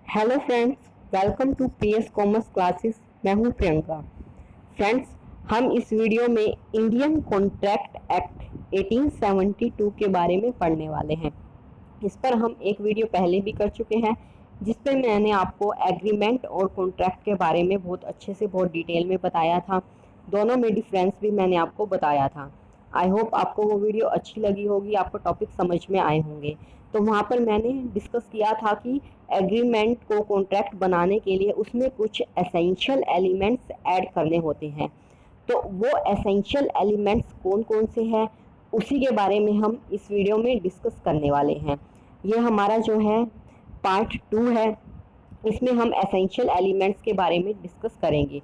Hello friends, welcome to PS commerce classes. मैं हूं Priyanka. Friends, हम इस वीडियो में इंडियन कॉन्ट्रैक्ट एक्ट 1872 के बारे में पढ़ने वाले हैं। इस पर हम एक वीडियो पहले भी कर चुके हैं, जिस पर मैंने आपको एग्रीमेंट और कॉन्ट्रैक्ट के बारे में बहुत अच्छे से बहुत डिटेल में बताया था। दोनों में डिफरेंस भी मैंने आपको बताया था। आई होप आपको वो वीडियो अच्छी लगी होगी, आपको टॉपिक समझ में आए होंगे। तो वहाँ पर मैंने डिस्कस किया था कि एग्रीमेंट को कॉन्ट्रैक्ट बनाने के लिए उसमें कुछ एसेंशियल एलिमेंट्स ऐड करने होते हैं। तो वो एसेंशियल एलिमेंट्स कौन कौन से हैं, उसी के बारे में हम इस वीडियो में डिस्कस करने वाले हैं। ये हमारा जो है पार्ट 2 है। इसमें हम एसेंशियल एलिमेंट्स के बारे में डिस्कस करेंगे।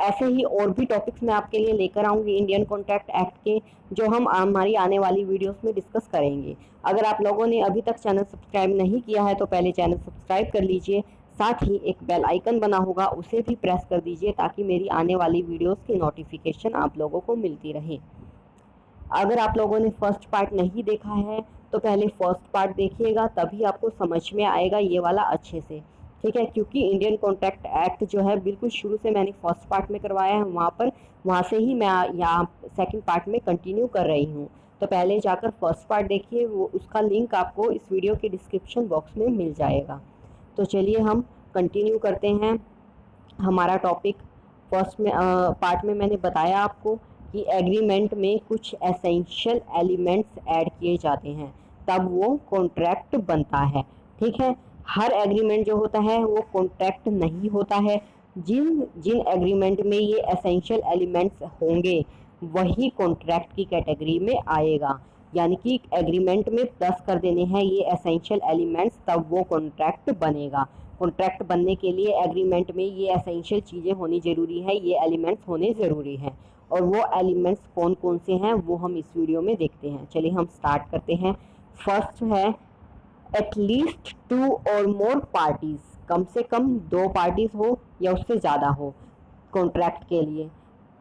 ऐसे ही और भी टॉपिक्स मैं आपके लिए लेकर आऊँगी इंडियन कॉन्ट्रैक्ट एक्ट के, जो हम हमारी आने वाली वीडियोस में डिस्कस करेंगे। अगर आप लोगों ने अभी तक चैनल सब्सक्राइब नहीं किया है तो पहले चैनल सब्सक्राइब कर लीजिए। साथ ही एक बेल आइकन बना होगा, उसे भी प्रेस कर दीजिए ताकि मेरी आने वाली वीडियोस की नोटिफिकेशन आप लोगों को मिलती रहे। अगर आप लोगों ने फर्स्ट पार्ट नहीं देखा है तो पहले फर्स्ट पार्ट देखिएगा, तभी आपको समझ में आएगा ये वाला अच्छे से। ठीक है, क्योंकि इंडियन कॉन्ट्रैक्ट एक्ट जो है बिल्कुल शुरू से मैंने फर्स्ट पार्ट में करवाया है, वहाँ से ही मैं यहाँ सेकंड पार्ट में कंटिन्यू कर रही हूँ। तो पहले जाकर फर्स्ट पार्ट देखिए, वो उसका लिंक आपको इस वीडियो के डिस्क्रिप्शन बॉक्स में मिल जाएगा। तो चलिए हम कंटिन्यू करते हैं हमारा टॉपिक। फर्स्ट में पार्ट में मैंने बताया आपको कि एग्रीमेंट में कुछ एसेंशियल एलिमेंट्स ऐड किए जाते हैं, तब वो कॉन्ट्रैक्ट बनता है। ठीक है, हर एग्रीमेंट जो होता है वो कॉन्ट्रैक्ट नहीं होता है। जिन जिन एग्रीमेंट में ये एसेंशियल एलिमेंट्स होंगे वही कॉन्ट्रैक्ट की कैटेगरी में आएगा। यानी कि एग्रीमेंट में 10 कर देने हैं ये एसेंशियल एलिमेंट्स, तब वो कॉन्ट्रैक्ट बनेगा। कॉन्ट्रैक्ट बनने के लिए एग्रीमेंट में ये एसेंशियल चीज़ें होनी ज़रूरी है, ये एलिमेंट्स होने ज़रूरी हैं। और वो एलिमेंट्स कौन कौन से हैं वो हम इस वीडियो में देखते हैं। चलिए हम स्टार्ट करते हैं। फर्स्ट है एटलीस्ट 2 और मोर पार्टीज, कम से कम 2 पार्टीज हो या उससे ज़्यादा हो कॉन्ट्रैक्ट के लिए।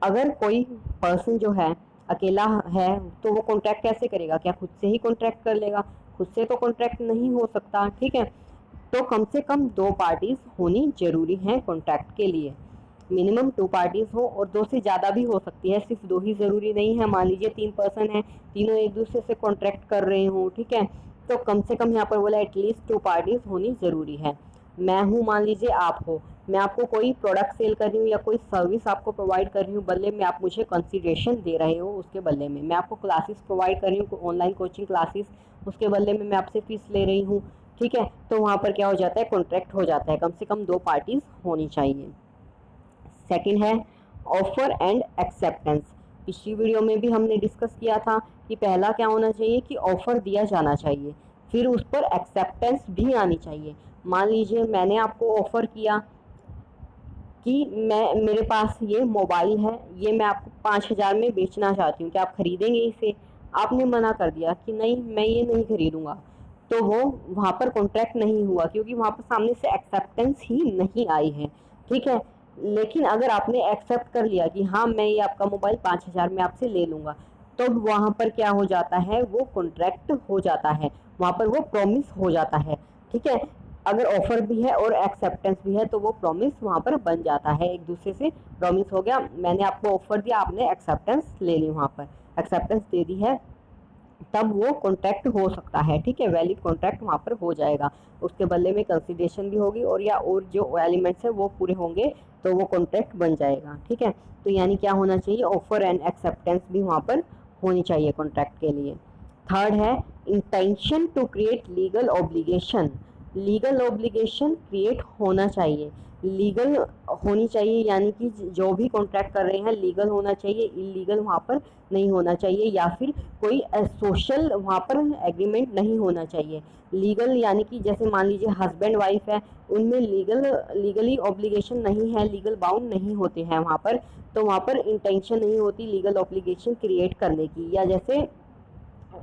अगर कोई पर्सन जो है अकेला है तो वो कॉन्ट्रैक्ट कैसे करेगा? क्या खुद से ही कॉन्ट्रैक्ट कर लेगा? खुद से तो कॉन्ट्रैक्ट नहीं हो सकता। ठीक है, तो कम से कम 2 पार्टीज होनी जरूरी हैं कॉन्ट्रैक्ट के लिए। मिनिमम 2 पार्टीज हो, और 2 से ज़्यादा भी हो सकती है, सिर्फ 2 ही ज़रूरी नहीं है। मान लीजिए 3 पर्सन है, तीनों एक दूसरे से कॉन्ट्रैक्ट कर रहे हो, ठीक है, तो कम से कम यहाँ पर बोला एटलीस्ट 2 पार्टीज होनी ज़रूरी है। मैं हूँ, मान लीजिए आप हो, मैं आपको कोई प्रोडक्ट सेल कर रही हूँ या कोई सर्विस आपको प्रोवाइड कर रही हूँ, बदले में आप मुझे कंसिडरेशन दे रहे हो। उसके बदले में मैं आपको क्लासेस प्रोवाइड कर रही हूँ, ऑनलाइन कोचिंग क्लासेस, उसके बदले में मैं आपसे फीस ले रही हूँ। ठीक है, तो वहाँ पर क्या हो जाता है? कॉन्ट्रैक्ट हो जाता है। कम से कम 2 पार्टीज होनी चाहिए। सेकंड है ऑफर एंड एक्सेप्टेंस। पिछली वीडियो में भी हमने डिस्कस किया था कि पहला क्या होना चाहिए कि ऑफर दिया जाना चाहिए, फिर उस पर एक्सेप्टेंस भी आनी चाहिए। मान लीजिए मैंने आपको ऑफर किया कि मेरे पास ये मोबाइल है, ये मैं आपको 5,000 में बेचना चाहती हूँ, क्या आप खरीदेंगे इसे? आपने मना कर दिया कि नहीं, मैं ये नहीं खरीदूंगा, तो वो वहाँ पर कॉन्ट्रैक्ट नहीं हुआ, क्योंकि वहाँ पर सामने से एक्सेप्टेंस ही नहीं आई है। ठीक है, लेकिन अगर आपने एक्सेप्ट कर लिया कि हाँ मैं ये आपका मोबाइल 5,000 में आपसे ले लूँगा, तो वहाँ पर क्या हो जाता है? वो कॉन्ट्रैक्ट हो जाता है, वहाँ पर वो प्रॉमिस हो जाता है। ठीक है, अगर ऑफर भी है और एक्सेप्टेंस भी है तो वो प्रॉमिस वहाँ पर बन जाता है। एक दूसरे से प्रॉमिस हो गया, मैंने आपको ऑफर दिया, आपने एक्सेप्टेंस ले ली, वहाँ पर एक्सेप्टेंस दे दी है, तब वो कॉन्ट्रैक्ट हो सकता है। ठीक है, वैलिड कॉन्ट्रैक्ट वहाँ पर हो जाएगा। उसके बदले में कंसिडरेशन भी होगी, और या और जो एलिमेंट्स है वो पूरे होंगे, तो वो कॉन्ट्रैक्ट बन जाएगा। ठीक है, तो यानी क्या होना चाहिए? ऑफर एंड एक्सेप्टेंस भी वहाँ पर होनी चाहिए कॉन्ट्रैक्ट के लिए। थर्ड है intention to create legal obligation. Legal obligation create होना चाहिए, लीगल होनी चाहिए, यानी कि जो भी कॉन्ट्रैक्ट कर रहे हैं लीगल होना चाहिए, इलीगल वहाँ पर नहीं होना चाहिए, या फिर कोई सोशल वहाँ पर एग्रीमेंट नहीं होना चाहिए। लीगल यानी कि जैसे मान लीजिए हस्बैंड वाइफ है, उनमें लीगली ऑब्लिगेशन नहीं है, लीगल बाउंड नहीं होते हैं वहाँ पर, तो वहाँ पर इंटेंशन नहीं होती लीगल ऑब्लिगेशन क्रिएट करने की। या जैसे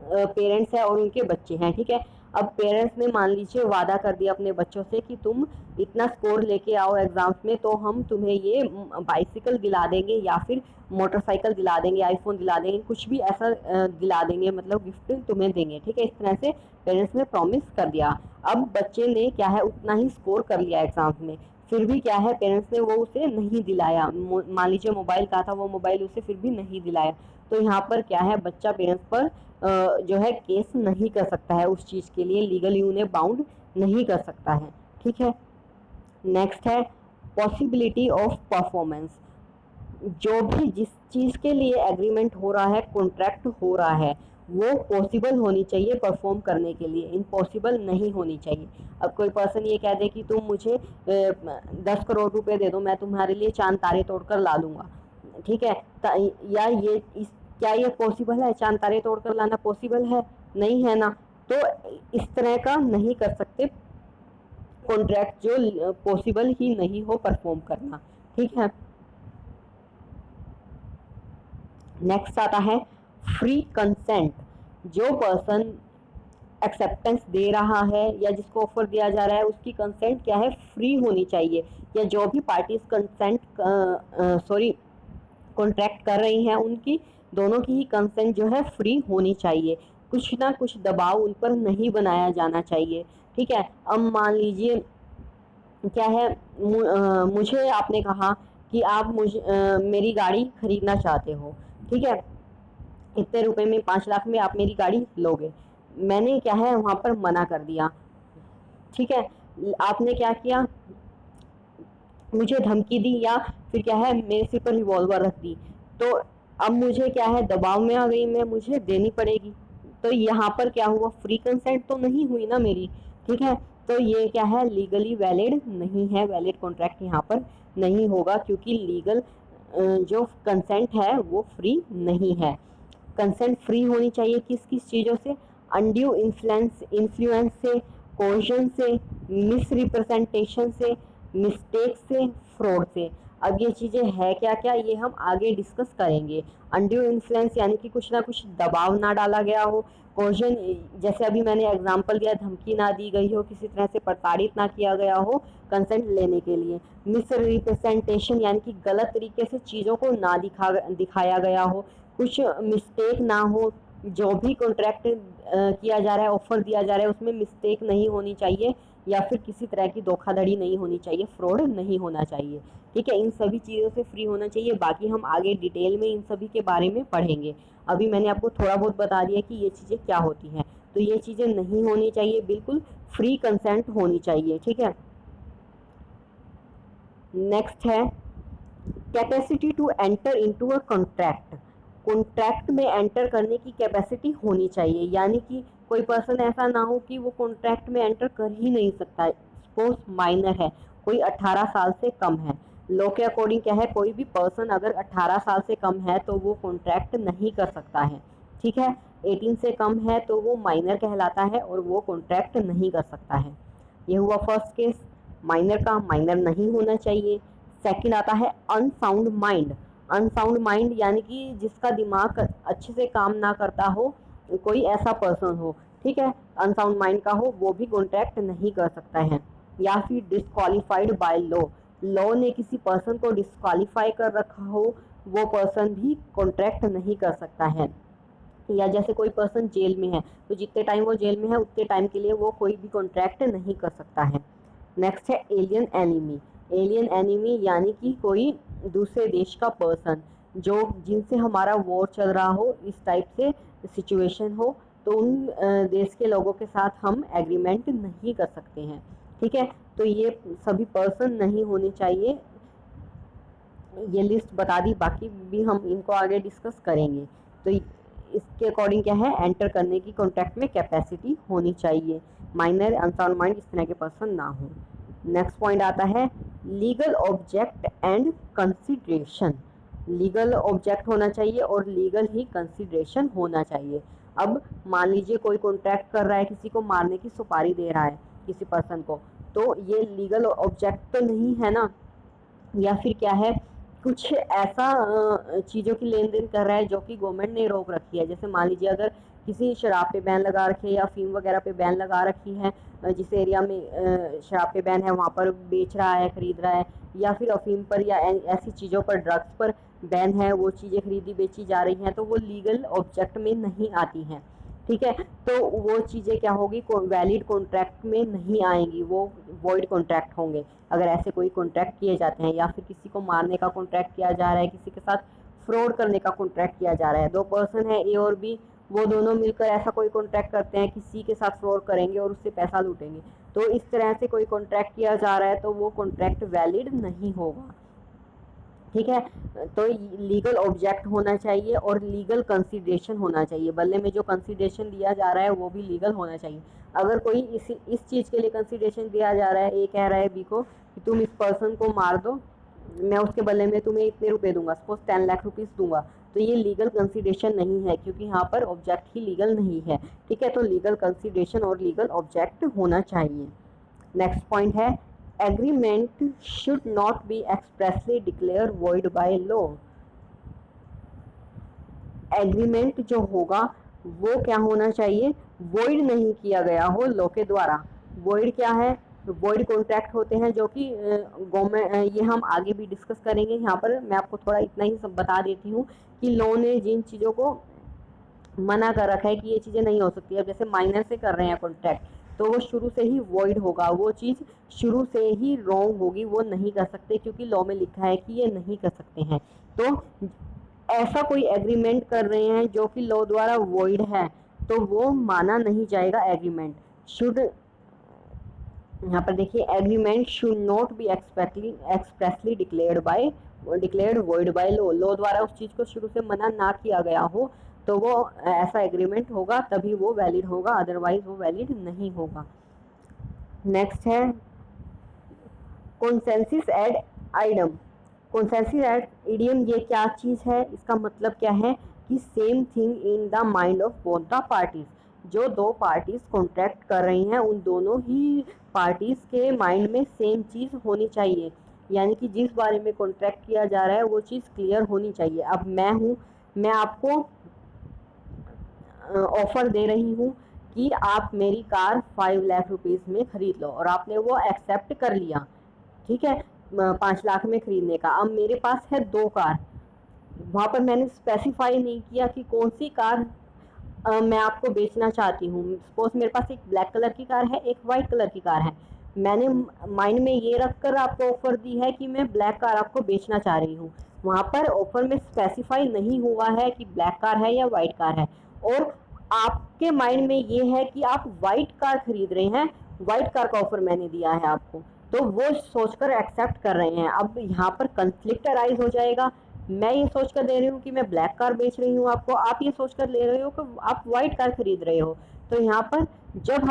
पेरेंट्स हैं और उनके बच्चे हैं, ठीक है, अब पेरेंट्स ने मान लीजिए वादा कर दिया अपने बच्चों से कि तुम इतना स्कोर लेके आओ एग्जाम्स में तो हम तुम्हें ये बाइसिकल दिला देंगे या फिर मोटरसाइकिल दिला देंगे, आईफोन दिला देंगे, कुछ भी ऐसा दिला देंगे, मतलब गिफ्ट तुम्हें देंगे। ठीक है, इस तरह से पेरेंट्स ने प्रॉमिस कर दिया। अब बच्चे ने क्या है उतना ही स्कोर कर लिया एग्जाम्स में, फिर भी क्या है पेरेंट्स ने वो उसे नहीं दिलाया। मान लीजिए मोबाइल कहा था, वो मोबाइल उसे फिर भी नहीं दिलाया, तो यहाँ पर क्या है बच्चा पेरेंट्स पर जो है केस नहीं कर सकता है, उस चीज़ के लिए लीगली उन्हें बाउंड नहीं कर सकता है। ठीक है, नेक्स्ट है पॉसिबिलिटी ऑफ परफॉर्मेंस। जो भी जिस चीज़ के लिए एग्रीमेंट हो रहा है, कॉन्ट्रैक्ट हो रहा है, वो पॉसिबल होनी चाहिए परफॉर्म करने के लिए, इम्पॉसिबल नहीं होनी चाहिए। अब कोई पर्सन ये कह दे कि तुम मुझे 10 करोड़ रुपए दे दो, मैं तुम्हारे लिए चांद तारे तोड़कर ला दूंगा। ठीक है, या क्या ये पॉसिबल है? चांद तारे तोड़कर लाना पॉसिबल है? नहीं है ना। तो इस तरह का नहीं कर सकते कॉन्ट्रैक्ट जो पॉसिबल ही नहीं हो परफॉर्म करना। ठीक है, नेक्स्ट आता है फ्री कंसेंट। जो पर्सन एक्सेप्टेंस दे रहा है या जिसको ऑफर दिया जा रहा है उसकी कंसेंट क्या है, फ्री होनी चाहिए। या जो भी पार्टीज कंसेंट कॉन्ट्रैक्ट कर रही हैं उनकी दोनों की ही कंसेंट जो है फ्री होनी चाहिए। कुछ ना कुछ दबाव उन पर नहीं बनाया जाना चाहिए। ठीक है, अब मान लीजिए क्या है मुझे आपने कहा कि आप मेरी गाड़ी खरीदना चाहते हो। ठीक है, इतने रुपए में 5 लाख में आप मेरी गाड़ी लोगे। मैंने क्या है वहां पर मना कर दिया। ठीक है, आपने क्या किया, मुझे धमकी दी या फिर क्या है मेरे सिर पर रिवॉल्वर रख दी, तो अब मुझे क्या है दबाव में आ गई मैं, मुझे देनी पड़ेगी। तो यहाँ पर क्या हुआ, फ्री कंसेंट तो नहीं हुई ना मेरी। ठीक है, तो ये क्या है लीगली वैलिड नहीं है, वैलिड कॉन्ट्रैक्ट यहाँ पर नहीं होगा, क्योंकि लीगल जो कंसेंट है वो फ्री नहीं है। कंसेंट फ्री होनी चाहिए किस किस चीज़ों से, अनड्यू इन्फ्लुएंस से, कोर्जन से, मिस रिप्रेजेंटेशन से, मिस्टेक से, फ्रॉड से। अब ये चीज़ें है क्या क्या, ये हम आगे डिस्कस करेंगे। अनड्यू इन्फ्लुएंस यानी कि कुछ ना कुछ दबाव ना डाला गया हो। कोर्जन जैसे अभी मैंने एग्जांपल दिया, धमकी ना दी गई हो, किसी तरह से प्रताड़ित ना किया गया हो कंसेंट लेने के लिए। मिस रिप्रेजेंटेशन यानी कि गलत तरीके से चीज़ों को ना दिखाया गया हो, कुछ मिस्टेक ना हो। जो भी कॉन्ट्रैक्ट किया जा रहा है, ऑफर दिया जा रहा है, उसमें मिस्टेक नहीं होनी चाहिए या फिर किसी तरह की धोखाधड़ी नहीं होनी चाहिए, फ्रॉड नहीं होना चाहिए। ठीक है, इन सभी चीज़ों से फ्री होना चाहिए। बाकी हम आगे डिटेल में इन सभी के बारे में पढ़ेंगे। अभी मैंने आपको थोड़ा बहुत बता दिया कि ये चीज़ें क्या होती हैं। तो ये चीज़ें नहीं होनी चाहिए, बिल्कुल फ्री कंसेंट होनी चाहिए। ठीक है, नेक्स्ट है capacity to enter into a contract. Contract में एंटर करने की कैपेसिटी होनी चाहिए, यानी कि कोई पर्सन ऐसा ना हो कि वो कॉन्ट्रैक्ट में एंटर कर ही नहीं सकता। सपोज माइनर है, कोई 18 साल से कम है। लॉ के अकॉर्डिंग क्या है, कोई भी पर्सन अगर 18 साल से कम है तो वो कॉन्ट्रैक्ट नहीं कर सकता है। ठीक है, 18 से कम है तो वो माइनर कहलाता है और वो कॉन्ट्रैक्ट नहीं कर सकता है। ये हुआ फर्स्ट केस माइनर का, माइनर नहीं होना चाहिए। सेकंड आता है अनसाउंड माइंड। अनसाउंड माइंड यानी कि जिसका दिमाग अच्छे से काम ना करता हो, कोई ऐसा पर्सन हो। ठीक है, अनसाउंड माइंड का हो, वो भी कॉन्ट्रैक्ट नहीं कर सकता है। या फिर डिस्क्वालीफाइड बाय लॉ, लॉ ने किसी पर्सन को डिस्क्वालीफाई कर रखा हो, वो पर्सन भी कॉन्ट्रैक्ट नहीं कर सकता है। या जैसे कोई पर्सन जेल में है तो जितने टाइम वो जेल में है उतने टाइम के लिए वो कोई भी कॉन्ट्रैक्ट नहीं कर सकता है। नेक्स्ट है एलियन एनिमी। एलियन एनिमी यानी कि कोई दूसरे देश का पर्सन जो जिनसे हमारा वॉर चल रहा हो, इस टाइप से सिचुएशन हो, तो उन देश के लोगों के साथ हम एग्रीमेंट नहीं कर सकते हैं। ठीक है, तो ये सभी पर्सन नहीं होने चाहिए। ये लिस्ट बता दी, बाकी भी हम इनको आगे डिस्कस करेंगे। तो इसके अकॉर्डिंग क्या है, एंटर करने की कॉन्ट्रैक्ट में कैपेसिटी होनी चाहिए। माइनर अनसाउंड माइंड इस तरह के पर्सन ना हो। नेक्स्ट पॉइंट आता है legal object and consideration. Legal object होना चाहिए और लीगल ही कंसिडरेशन होना चाहिए। अब मान लीजिए कोई कॉन्ट्रैक्ट कर रहा है, किसी को मारने की सुपारी दे रहा है किसी पर्सन को, तो ये लीगल ऑब्जेक्ट तो नहीं है ना। या फिर क्या है, कुछ ऐसा चीज़ों की लेन देन कर रहा है जो कि गवर्नमेंट ने रोक रखी है। जैसे मान लीजिए अगर किसी शराब पे बैन लगा रखी है या अफीम वगैरह पे बैन लगा रखी है, जिस एरिया में शराब पे बैन है वहाँ पर बेच रहा है, खरीद रहा है, या फिर अफीम पर या ऐसी चीज़ों पर, ड्रग्स पर बैन है, वो चीज़ें खरीदी बेची जा रही हैं, तो वो लीगल ऑब्जेक्ट में नहीं आती हैं। ठीक है, तो वो चीज़ें क्या होगी, वैलिड कॉन्ट्रैक्ट में नहीं आएंगी, वो वॉइड कॉन्ट्रैक्ट होंगे अगर ऐसे कोई कॉन्ट्रैक्ट किए जाते हैं। या फिर किसी को मारने का कॉन्ट्रैक्ट किया जा रहा है, किसी के साथ फ्रॉड करने का कॉन्ट्रैक्ट किया जा रहा है, दो पर्सन है ए और बी, वो दोनों मिलकर ऐसा कोई कॉन्ट्रैक्ट करते हैं, किसी के साथ फ्रॉड करेंगे और उससे पैसा लूटेंगे, तो इस तरह से कोई कॉन्ट्रैक्ट किया जा रहा है तो वो कॉन्ट्रैक्ट वैलिड नहीं होगा। ठीक है, तो लीगल ऑब्जेक्ट होना चाहिए और लीगल कंसिडरेशन होना चाहिए, बदले में जो कंसिडरेशन दिया जा रहा है वो भी लीगल होना चाहिए। अगर कोई इस चीज़ के लिए कंसिडरेशन दिया जा रहा है, ए कह रहा है बी को कि तुम इस पर्सन को मार दो, मैं उसके बदले में तुम्हें इतने रुपए दूंगा, सपोज 10 लाख रुपीज़ दूंगा, तो ये लीगल कंसिडरेशन नहीं है क्योंकि यहाँ पर ऑब्जेक्ट ही लीगल नहीं है। ठीक है, तो लीगल कंसिडरेशन और लीगल ऑब्जेक्ट होना चाहिए। नेक्स्ट पॉइंट है, agreement should not be expressly declare void by law. Agreement जो होगा वो क्या होना चाहिए, वॉइड नहीं किया गया हो लॉ के द्वारा। वॉइड क्या है, वॉइड कॉन्ट्रैक्ट होते हैं जो कि गवर्नमेंट, ये हम आगे भी डिस्कस करेंगे, यहाँ पर मैं आपको थोड़ा इतना ही सब बता देती हूँ कि लॉ ने जिन चीज़ों को मना कर रखा है कि ये चीज़ें नहीं हो सकती, अब जैसे माइनर से कर रहे हैं कॉन्ट्रैक्ट, तो वो शुरू से ही वॉइड होगा, वो चीज़ शुरू से ही रॉन्ग होगी, वो नहीं कर सकते क्योंकि लॉ में लिखा है कि ये नहीं कर सकते हैं। तो ऐसा कोई एग्रीमेंट कर रहे हैं जो कि लॉ द्वारा वॉइड है तो वो माना नहीं जाएगा एग्रीमेंट। शुड, यहाँ पर देखिए, agreement should not be expressly declared void by law. Law द्वारा उस चीज़ को शुरू से मना ना किया गया हो तो वो ऐसा एग्रीमेंट होगा तभी वो वैलिड होगा, अदरवाइज वो वैलिड नहीं होगा। नेक्स्ट है consensus ad idem. Consensus ad idem, ये क्या चीज़ है, इसका मतलब क्या है कि same thing in the mind of both the parties. जो दो पार्टीज कॉन्ट्रैक्ट कर रही हैं उन दोनों ही पार्टीज के माइंड में सेम चीज़ होनी चाहिए, यानी कि जिस बारे में कॉन्ट्रैक्ट किया जा रहा है वो चीज़ क्लियर होनी चाहिए। अब मैं आपको ऑफर दे रही हूँ कि आप मेरी कार 5 लाख रुपीज़ में खरीद लो और आपने वो एक्सेप्ट कर लिया। ठीक है, 5 लाख में खरीदने का। अब मेरे पास है 2 कार, वहाँ पर मैंने स्पेसिफाई नहीं किया कि कौन सी कार मैं आपको बेचना चाहती हूँ। सपोज मेरे पास एक ब्लैक कलर की कार है, एक वाइट कलर की कार है, मैंने माइंड में ये रखकर आपको ऑफर दी है कि मैं ब्लैक कार आपको बेचना चाह रही हूँ। वहाँ पर ऑफर में स्पेसिफाई नहीं हुआ है कि ब्लैक कार है या वाइट कार है, और आपके माइंड में ये है कि आप वाइट कार खरीद रहे हैं, वाइट कार का ऑफर मैंने दिया है आपको, तो वो सोचकर एक्सेप्ट कर रहे हैं। अब यहाँ पर कंफ्लिक्ट अराइज हो जाएगा, मैं ये सोचकर दे रही हूँ कि मैं ब्लैक कार बेच रही हूँ आपको, आप ये सोचकर ले रहे हो कि आप वाइट कार खरीद रहे हो। तो यहाँ पर जब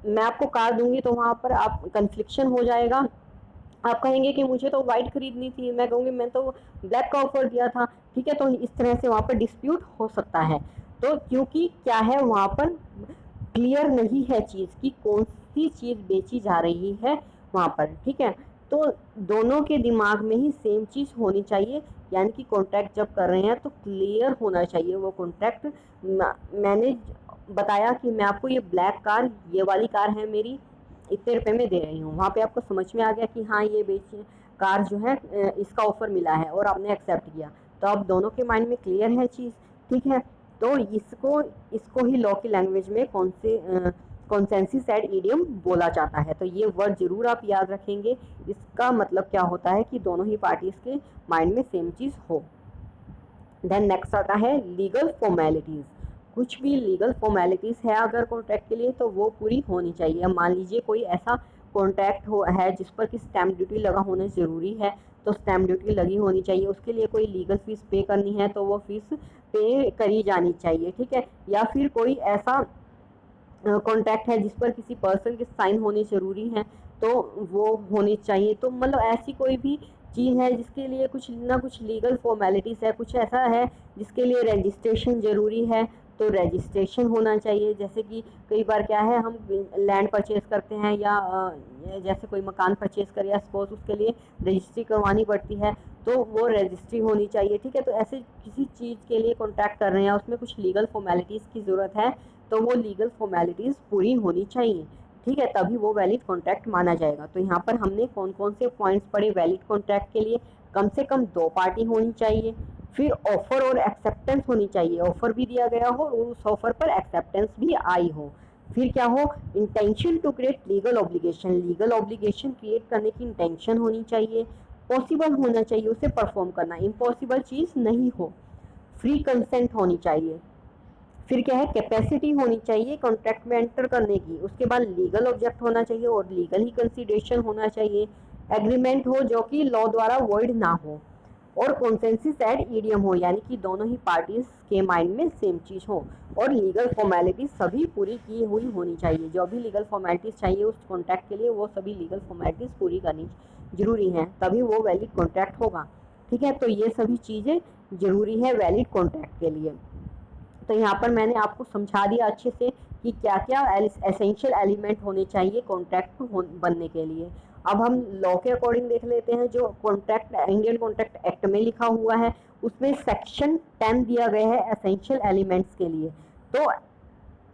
मैं आपको कार दूंगी तो वहाँ पर आप कन्फ्लिक्शन हो जाएगा, आप कहेंगे कि मुझे तो वाइट खरीदनी थी, मैं कहूँगी मैं तो ब्लैक का ऑफर दिया था। ठीक है, तो इस तरह से वहाँ पर डिस्प्यूट हो सकता है। तो क्योंकि क्या है, वहाँ पर क्लियर नहीं है चीज़ कि कौन सी चीज़ बेची जा रही है वहाँ पर। ठीक है, तो दोनों के दिमाग में ही सेम चीज़ होनी चाहिए, यानी कि कॉन्ट्रैक्ट जब कर रहे हैं तो क्लियर होना चाहिए वो कॉन्ट्रैक्ट। मैंने बताया कि मैं आपको ये ब्लैक कार, ये वाली कार है मेरी, इतने रुपए में दे रही हूँ, वहाँ पे आपको समझ में आ गया कि हाँ ये कार जो है इसका ऑफर मिला है और आपने एक्सेप्ट किया, तो अब दोनों के माइंड में क्लियर है चीज़। ठीक है, तो इसको ही लॉ की लैंग्वेज में कॉन्सेंसस एड इडियम बोला जाता है। तो ये वर्ड जरूर आप याद रखेंगे, इसका मतलब क्या होता है कि दोनों ही पार्टीज के माइंड में सेम चीज़ हो। देन नेक्स्ट आता है लीगल फॉर्मेलिटीज़। कुछ भी लीगल फॉर्मेलिटीज़ है अगर कॉन्ट्रैक्ट के लिए तो वो पूरी होनी चाहिए। मान लीजिए कोई ऐसा कॉन्ट्रैक्ट है जिस पर कि स्टैम्प ड्यूटी लगा होना ज़रूरी है, तो स्टैम्प ड्यूटी लगी होनी चाहिए, उसके लिए कोई लीगल फीस पे करनी है तो वो फीस पे करी जानी चाहिए। ठीक है, या फिर कोई ऐसा कॉन्ट्रैक्ट है जिस पर किसी पर्सन के साइन होने ज़रूरी हैं तो वो होनी चाहिए। तो मतलब ऐसी कोई भी चीज़ है जिसके लिए कुछ ना कुछ लीगल फॉर्मेलिटीज़ है, कुछ ऐसा है जिसके लिए रजिस्ट्रेशन ज़रूरी है तो रजिस्ट्रेशन होना चाहिए। जैसे कि कई बार क्या है, हम लैंड परचेज़ करते हैं या जैसे कोई मकान परचेज़ करे या सपोज उसके लिए रजिस्ट्री करवानी पड़ती है, तो वो रजिस्ट्री होनी चाहिए। ठीक है, तो ऐसे किसी चीज़ के लिए कॉन्ट्रैक्ट कर रहे हैं, उसमें कुछ लीगल फॉर्मेलिटीज़ की ज़रूरत है, तो वो लीगल फॉर्मेलिटीज़ पूरी होनी चाहिए। ठीक है, तभी वो वैलिड कॉन्ट्रैक्ट माना जाएगा। तो यहाँ पर हमने कौन कौन से पॉइंट्स पढ़े वैलिड कॉन्ट्रैक्ट के लिए? कम से कम 2 पार्टी होनी चाहिए, फिर ऑफर और एक्सेप्टेंस होनी चाहिए, ऑफर भी दिया गया हो और उस ऑफर पर एक्सेप्टेंस भी आई हो। फिर क्या हो? Intention to create legal obligation, legal obligation create करने की इंटेंशन होनी चाहिए, पॉसिबल होना चाहिए उसे परफॉर्म करना, इम्पॉसिबल चीज़ नहीं हो। फ्री कंसेंट होनी चाहिए। फिर क्या है? कैपेसिटी होनी चाहिए कॉन्ट्रैक्ट में एंटर करने की। उसके बाद लीगल ऑब्जेक्ट होना चाहिए और लीगल ही कंसीडरेशन होना चाहिए। एग्रीमेंट हो जो कि लॉ द्वारा वॉइड ना हो, और कॉन्सेंसस एड ईडियम हो, यानी कि दोनों ही पार्टीज के माइंड में सेम चीज़ हो, और लीगल फॉर्मेलिटीज सभी पूरी की हुई होनी चाहिए। जो भी लीगल फॉर्मेलिटीज चाहिए उस कॉन्ट्रैक्ट के लिए वो सभी लीगल फॉर्मेलिटीज पूरी करनी जरूरी हैं, तभी वो वैलिड कॉन्ट्रैक्ट होगा। ठीक है, तो ये सभी चीज़ें जरूरी है वैलिड कॉन्ट्रैक्ट के लिए। तो यहाँ पर मैंने आपको समझा दिया अच्छे से कि क्या क्या एसेंशियल एलिमेंट होने चाहिए कॉन्ट्रैक्ट बनने के लिए। अब हम लॉ के अकॉर्डिंग देख लेते हैं, जो कॉन्ट्रैक्ट इंडियन कॉन्ट्रैक्ट एक्ट में लिखा हुआ है उसमें सेक्शन 10 दिया गया है एसेंशियल एलिमेंट्स के लिए। तो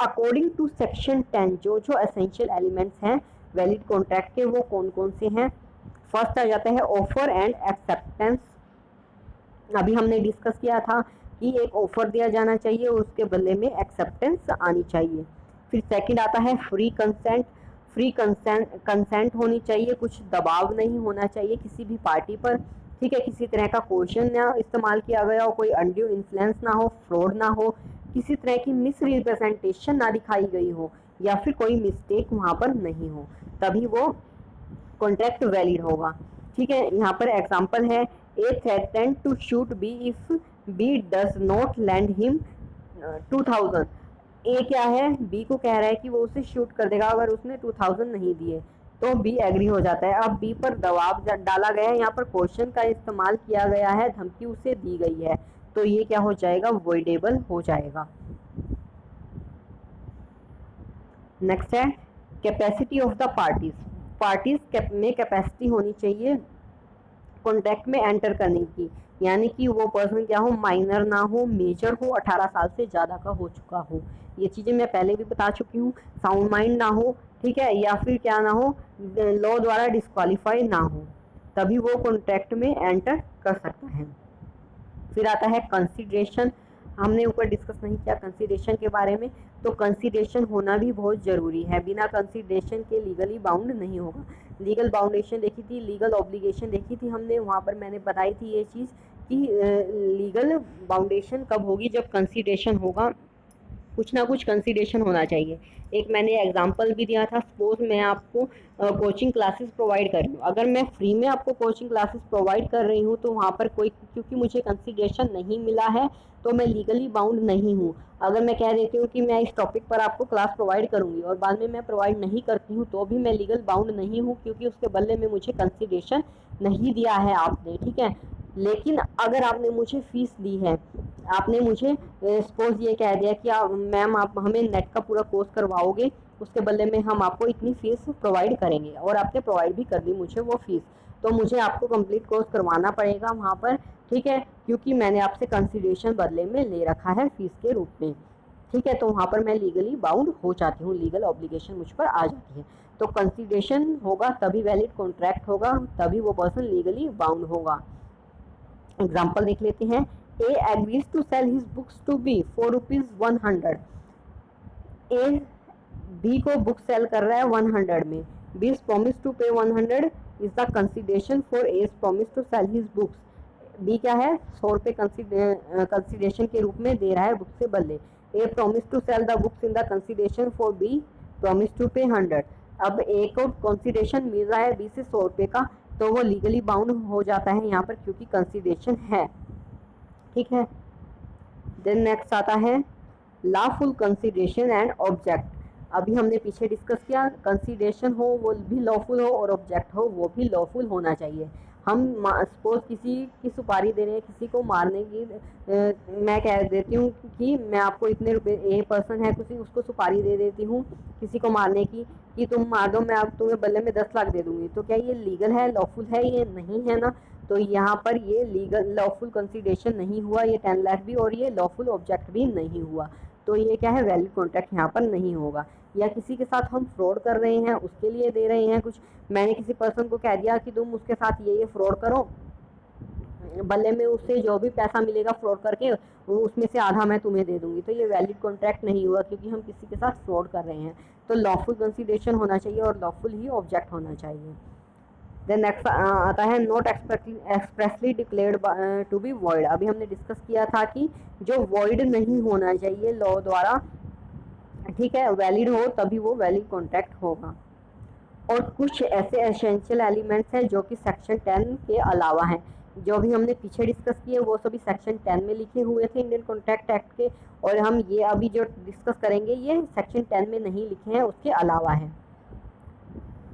अकॉर्डिंग टू सेक्शन 10 जो जो एसेंशियल एलिमेंट्स हैं वैलिड कॉन्ट्रैक्ट के वो कौन कौन से हैं? फर्स्ट आ जाता है ऑफर एंड एक्सेप्टेंस। अभी हमने डिस्कस किया था कि एक ऑफर दिया जाना चाहिए और उसके बदले में एक्सेप्टेंस आनी चाहिए। फिर सेकंड आता है फ्री कंसेंट। फ्री कंसेंट होनी चाहिए, कुछ दबाव नहीं होना चाहिए किसी भी पार्टी पर। ठीक है, किसी तरह का क्वेश्चन ना इस्तेमाल किया गया हो, कोई अनड्यू इन्फ्लुएंस ना हो, फ्रॉड ना हो, किसी तरह की मिस रिप्रेजेंटेशन ना दिखाई गई हो, या फिर कोई मिस्टेक वहाँ पर नहीं हो, तभी वो कॉन्ट्रैक्ट वैलिड होगा। ठीक है, यहाँ पर एग्जांपल है A threaten to shoot B if B does not lend him 2000। A क्या है? बी को कह रहा है कि वो उसे शूट कर देगा अगर उसने 2000 नहीं दिए, तो बी एग्री हो जाता है। अब बी पर दबाव डाला गया है, यहाँ पर क्वेश्चन का इस्तेमाल किया गया है, धमकी उसे दी गई है, तो ये क्या हो जाएगा? वॉइडेबल हो जाएगा। नेक्स्ट है capacity of the parties. Parties में कैपेसिटी होनी चाहिए कॉन्ट्रैक्ट में एंटर करने की, यानी कि वो पर्सन क्या हो? माइनर ना हो, मेजर हो, 18 साल से ज़्यादा का हो चुका हो। ये चीज़ें मैं पहले भी बता चुकी हूँ। साउंड माइंड ना हो, ठीक है, या फिर क्या ना हो? लॉ द्वारा डिस्क्वालीफाई ना हो, तभी वो कॉन्ट्रैक्ट में एंटर कर सकता है। फिर आता है कंसीडरेशन। हमने ऊपर डिस्कस नहीं किया कंसीडरेशन के बारे में, तो कंसीडरेशन होना भी बहुत ज़रूरी है। बिना कंसीडरेशन के लीगली बाउंड नहीं होगा। लीगल बाउंडेशन देखी थी, लीगल ऑब्लिगेशन देखी थी हमने, वहाँ पर मैंने बताई थी ये चीज़ कि लीगल बाउंडेशन कब होगी? जब कंसीडरेशन होगा, कुछ ना कुछ कंसीडरेशन होना चाहिए। एक मैंने एग्जांपल भी दिया था, सपोज मैं आपको कोचिंग क्लासेस प्रोवाइड कर रही हूँ, अगर मैं फ्री में आपको कोचिंग क्लासेस प्रोवाइड कर रही हूँ तो वहाँ पर कोई, क्योंकि मुझे कंसीडरेशन नहीं मिला है तो मैं लीगली बाउंड नहीं हूँ। अगर मैं कह देती हूँ कि मैं इस टॉपिक पर आपको क्लास प्रोवाइड करूँगी और बाद में मैं प्रोवाइड नहीं करती हूँ, तो भी मैं लीगल बाउंड नहीं हूँ, क्योंकि उसके बदले में मुझे कंसीडरेशन नहीं दिया है आपने। ठीक है, लेकिन अगर आपने मुझे फीस दी है, आपने मुझे सपोज ये कह दिया कि मैम आप हमें नेट का पूरा कोर्स करवाओगे, उसके बदले में हम आपको इतनी फीस प्रोवाइड करेंगे, और आपने प्रोवाइड भी कर दी मुझे वो फीस, तो मुझे आपको कंप्लीट कोर्स करवाना पड़ेगा वहाँ पर। ठीक है, क्योंकि मैंने आपसे कंसीडरेशन बदले में ले रखा है फीस के रूप में। ठीक है, तो वहाँ पर मैं लीगली बाउंड हो जाती हूँ, लीगल ऑब्लिगेशन मुझ पर आ जाती है। तो कंसीडरेशन होगा तभी वैलिड कॉन्ट्रैक्ट होगा, तभी वो पर्सन लीगली बाउंड होगा। एग्जाम्पल देख लेते हैं। A agrees to sell his books to B for ₹100। A B को बुक सेल कर रहा है 100 में। B is promised to pay 100 is the consideration for A is promised to sell his books। B क्या है? 100 रुपये कंसिडरेशन के रूप में दे रहा है बुक से बदले। A promised to sell the books in the consideration for B promised to pay 100। अब A को कंसिडरेशन मिल रहा है B से 100 रुपये का, तो वो लीगली बाउंड हो जाता है यहाँ पर, क्योंकि कंसिडरेशन है। ठीक है, देन नेक्स्ट आता है लॉफुल कंसीडरेशन एंड ऑब्जेक्ट। अभी हमने पीछे डिस्कस किया, कंसीडरेशन हो वो भी लॉफुल हो और ऑब्जेक्ट हो वो भी लॉफुल होना चाहिए। हम सपोज किसी की सुपारी दे रहे हैं, किसी को मारने की, मैं कह देती हूँ कि मैं आपको इतने रुपए, ए पर्सन है किसी, उसको सुपारी दे देती हूँ किसी को मारने की कि तुम मार दो, मैं अब तुम्हें बदले में 10 लाख दे दूंगी, तो क्या ये लीगल है, लॉफुल है? ये नहीं है ना। तो यहाँ पर ये लीगल लॉफुल कंसिडरेशन नहीं हुआ, ये 10 लाख भी, और ये लॉफुल ऑब्जेक्ट भी नहीं हुआ, तो ये क्या है, वैलिड कॉन्ट्रैक्ट यहाँ पर नहीं होगा। या किसी के साथ हम फ्रॉड कर रहे हैं, उसके लिए दे रहे हैं कुछ, मैंने किसी पर्सन को कह दिया कि तुम उसके साथ ये फ्रॉड करो, बदले में उससे जो भी पैसा मिलेगा फ्रॉड करके वो उसमें से आधा मैं तुम्हें दे दूंगी, तो ये वैलिड कॉन्ट्रैक्ट नहीं हुआ, क्योंकि हम किसी के साथ फ्रॉड कर रहे हैं। तो लॉफुल कंसिडरेशन होना चाहिए और लॉफुल ही ऑब्जेक्ट होना चाहिए। देन नेक्स्ट आता है not expressly declared to be void. अभी हमने डिस्कस किया था कि जो वॉइड नहीं होना चाहिए लॉ द्वारा, ठीक है, वैलिड हो तभी वो वैलिड कॉन्ट्रैक्ट होगा। और कुछ ऐसे एसेंशियल एलिमेंट्स हैं जो कि सेक्शन 10 के अलावा हैं, जो भी हमने पीछे डिस्कस किए वो सभी सेक्शन 10 में लिखे हुए थे इंडियन कॉन्ट्रैक्ट एक्ट के, और हम ये अभी जो डिस्कस करेंगे ये सेक्शन 10 में नहीं लिखे हैं, उसके अलावा है।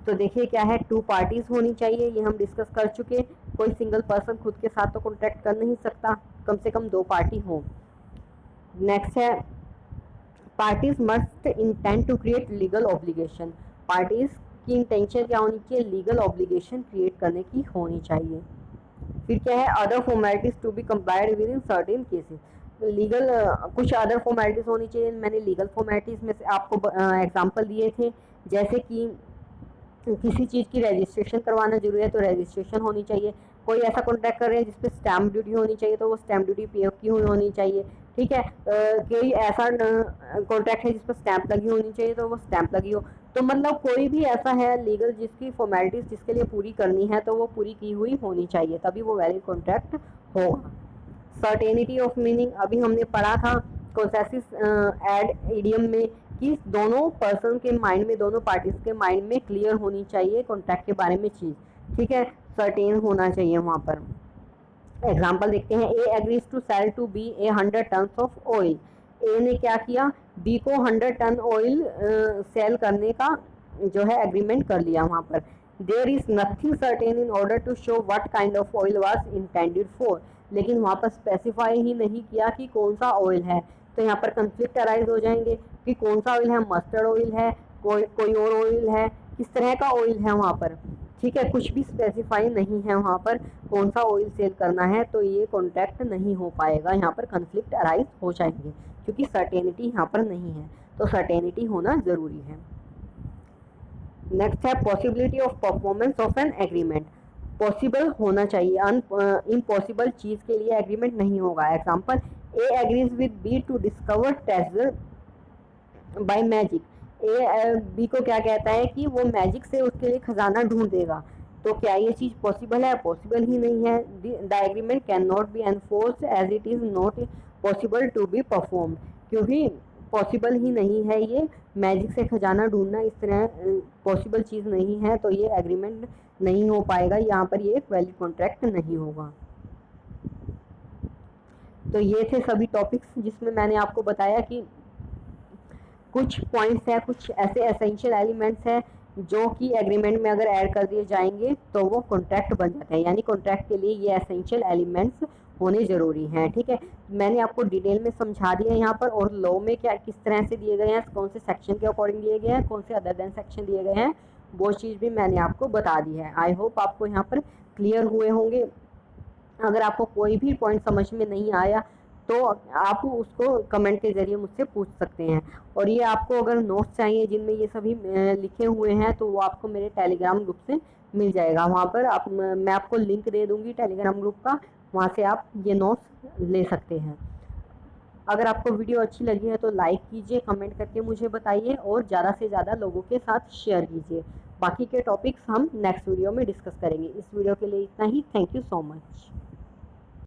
तो देखिए क्या है, 2 पार्टीज होनी चाहिए, ये हम डिस्कस कर चुके। कोई सिंगल पर्सन खुद के साथ तो कॉन्ट्रैक्ट कर नहीं सकता, कम से कम 2 पार्टी हो। नेक्स्ट है parties must intend to create legal obligation. Parties की इंटेंशन क्या होनी चाहिए, लीगल ऑब्लिगेशन क्रिएट करने की होनी चाहिए। फिर क्या है, other formalities to be complied with in certain cases. Legal कुछ अदर फॉर्मेलिटीज होनी चाहिए। मैंने लीगल फॉर्मेलिटीज में से आपको एग्जांपल दिए थे, जैसे कि किसी चीज़ की रजिस्ट्रेशन करवाना जरूरी है तो रजिस्ट्रेशन होनी चाहिए। कोई ऐसा कॉन्ट्रैक्ट कर रहे हैं जिसपे स्टैम्प ड्यूटी होनी चाहिए तो वो स्टैम्प ड्यूटी पे की हुई होनी चाहिए, ठीक है। कोई ऐसा कॉन्ट्रैक्ट है जिस पर स्टैंप लगी होनी चाहिए तो वो स्टैंप लगी हो। तो मतलब कोई भी ऐसा है लीगल जिसकी फॉर्मेलिटीज जिसके लिए पूरी करनी है तो वो पूरी की हुई होनी चाहिए, तभी वो वैलिड कॉन्ट्रैक्ट होगा। सर्टेनिटी ऑफ मीनिंग अभी हमने पढ़ा था कॉन्सेसिस एड इडियम में कि दोनों पर्सन के माइंड में, दोनों पार्टीज के माइंड में क्लियर होनी चाहिए कॉन्ट्रैक्ट के बारे में चीज़, ठीक है, सर्टेन होना चाहिए वहाँ पर। एग्जाम्पल देखते हैं, A agrees to sell to B a 100 ton of oil. A ने क्या किया, बी को 100 टन ऑयल सेल करने का जो है एग्रीमेंट कर लिया वहाँ पर। There is nothing certain in order to show what kind of oil was intended for. लेकिन वहाँ पर स्पेसिफाई ही नहीं किया कि कौन सा ऑयल है, तो यहाँ पर कंफ्लिक्ट अराइज हो जाएंगे कि कौन सा ऑयल है, मस्टर्ड ऑयल है, कोई और ऑयल है, किस तरह का ऑयल है वहाँ पर, ठीक है, कुछ भी स्पेसिफाई नहीं है वहाँ पर कौन सा ऑयल सेल करना है, तो ये कॉन्ट्रैक्ट नहीं हो पाएगा, यहाँ पर कन्फ्लिक्ट अराइज हो जाएंगे क्योंकि सर्टेनिटी यहाँ पर नहीं है, तो सर्टेनिटी होना ज़रूरी है। नेक्स्ट है possibility of performance of an agreement. Possible होना चाहिए, इम्पॉसिबल चीज़ के लिए एग्रीमेंट नहीं होगा। Example, A agrees with B to discover treasure by magic. A B को क्या कहता है कि वो मैजिक से उसके लिए खजाना ढूंढ देगा, तो क्या ये चीज़ पॉसिबल है, पॉसिबल ही नहीं है। The agreement can not be enforced as it is not possible to be performed, क्योंकि पॉसिबल ही नहीं है ये मैजिक से खजाना ढूंढना, इस तरह पॉसिबल चीज़ नहीं है, तो ये एग्रीमेंट नहीं हो पाएगा, यहाँ पर ये वैलिड कॉन्ट्रैक्ट नहीं होगा। तो ये थे सभी टॉपिक्स जिसमें मैंने आपको बताया कि कुछ पॉइंट्स हैं, कुछ ऐसे एसेंशियल एलिमेंट्स हैं जो कि एग्रीमेंट में अगर ऐड कर दिए जाएंगे तो वो कॉन्ट्रैक्ट बन जाते हैं, यानी कॉन्ट्रैक्ट के लिए ये एसेंशियल एलिमेंट्स होने ज़रूरी हैं, ठीक है। मैंने आपको डिटेल में समझा दिया यहाँ पर, और लॉ में क्या किस तरह से दिए गए हैं, कौन से सेक्शन के अकॉर्डिंग दिए गए हैं, कौन से अदर देन सेक्शन दिए गए हैं, वो चीज़ भी मैंने आपको बता दी है। आई होप आपको यहाँ पर क्लियर हुए होंगे। अगर आपको कोई भी पॉइंट समझ में नहीं आया तो आप उसको कमेंट के ज़रिए मुझसे पूछ सकते हैं। और ये आपको अगर नोट्स चाहिए जिनमें ये सभी लिखे हुए हैं तो वो आपको मेरे टेलीग्राम ग्रुप से मिल जाएगा। वहाँ पर मैं आपको लिंक दे दूँगी टेलीग्राम ग्रुप का, वहाँ से आप ये नोट्स ले सकते हैं। अगर आपको वीडियो अच्छी लगी है तो लाइक कीजिए, कमेंट करके मुझे बताइए और ज़्यादा से ज़्यादा लोगों के साथ शेयर कीजिए। बाकी के टॉपिक्स हम नेक्स्ट वीडियो में डिस्कस करेंगे। इस वीडियो के लिए इतना ही। Thank you so much.